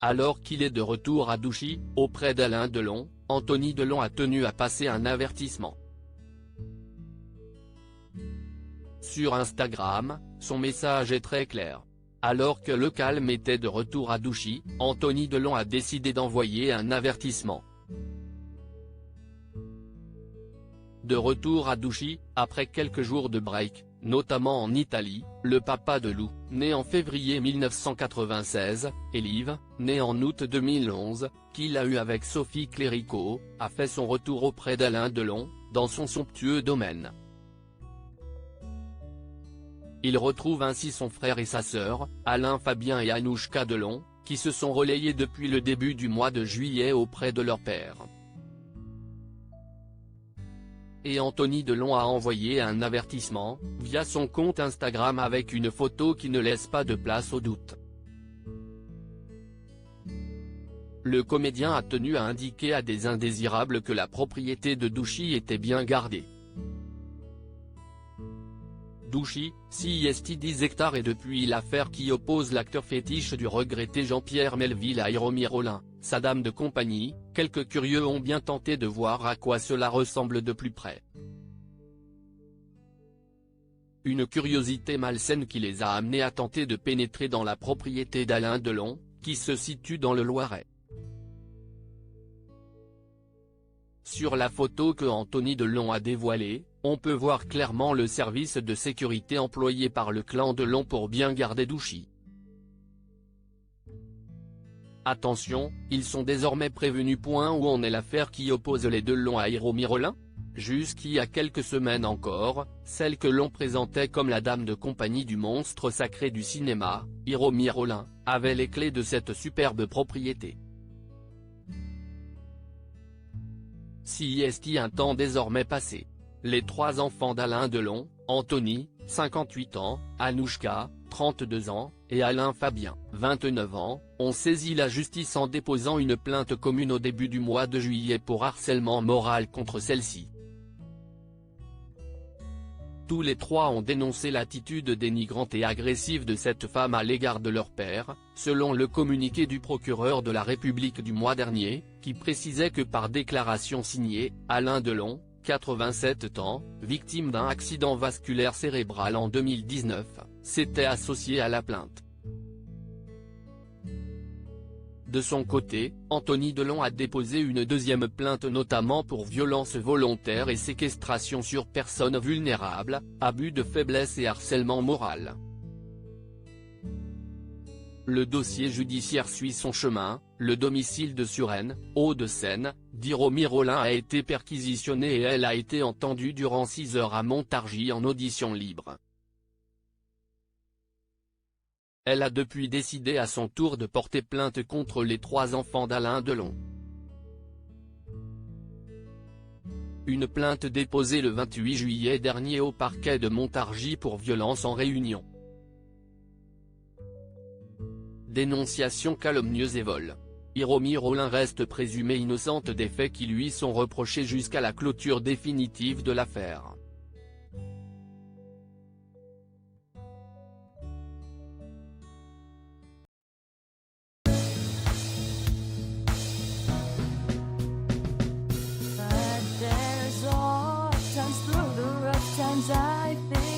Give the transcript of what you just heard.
Alors qu'il est de retour à Douchy, auprès d'Alain Delon, Anthony Delon a tenu à passer un avertissement. Sur Instagram, son message est très clair. Alors que le calme était de retour à Douchy, Anthony Delon a décidé d'envoyer un avertissement. De retour à Douchy, après quelques jours de break, notamment en Italie, le papa de Lou, né en février 1996, et Liv, née en août 2011, qu'il a eu avec Sophie Clérico, a fait son retour auprès d'Alain Delon, dans son somptueux domaine. Il retrouve ainsi son frère et sa sœur, Alain Fabien et Anouchka Delon, qui se sont relayés depuis le début du mois de juillet auprès de leur père. Et Anthony Delon a envoyé un avertissement, via son compte Instagram avec une photo qui ne laisse pas de place au doute. Le comédien a tenu à indiquer à des indésirables que la propriété de Douchy était bien gardée. Douchy, 6 hectares et depuis l'affaire qui oppose l'acteur fétiche du regretté Jean-Pierre Melville à Hiromi Rollin, sa dame de compagnie, quelques curieux ont bien tenté de voir à quoi cela ressemble de plus près. Une curiosité malsaine qui les a amenés à tenter de pénétrer dans la propriété d'Alain Delon, qui se situe dans le Loiret. Sur la photo que Anthony Delon a dévoilée, on peut voir clairement le service de sécurité employé par le clan Delon pour bien garder Douchy. Attention, ils sont désormais prévenus. Où en est l'affaire qui oppose les Delon à Hiromi Rollin? Jusqu'il y a quelques semaines encore, celle que l'on présentait comme la dame de compagnie du monstre sacré du cinéma, Hiromi Rollin, avait les clés de cette superbe propriété. Si un temps désormais passé. Les 3 enfants d'Alain Delon, Anthony, 58 ans, Anouchka, 32 ans, et Alain Fabien, 29 ans, ont saisi la justice en déposant une plainte commune au début du mois de juillet pour harcèlement moral contre celle-ci. Tous les 3 ont dénoncé l'attitude dénigrante et agressive de cette femme à l'égard de leur père, selon le communiqué du procureur de la République du mois dernier, qui précisait que par déclaration signée, Alain Delon, 87 ans, victime d'un accident vasculaire cérébral en 2019, s'était associé à la plainte. De son côté, Anthony Delon a déposé une deuxième plainte notamment pour violence volontaire et séquestration sur personne vulnérable, abus de faiblesse et harcèlement moral. Le dossier judiciaire suit son chemin, le domicile de Suresnes, Hauts-de-Seine, d'Hiromi Rollin a été perquisitionné et elle a été entendue durant 6 heures à Montargis en audition libre. Elle a depuis décidé à son tour de porter plainte contre les 3 enfants d'Alain Delon. Une plainte déposée le 28 juillet dernier au parquet de Montargis pour violence en réunion. Dénonciation calomnieuse et vol. Hiromi Rollin reste présumée innocente des faits qui lui sont reprochés jusqu'à la clôture définitive de l'affaire. But there's all times through the rough times I think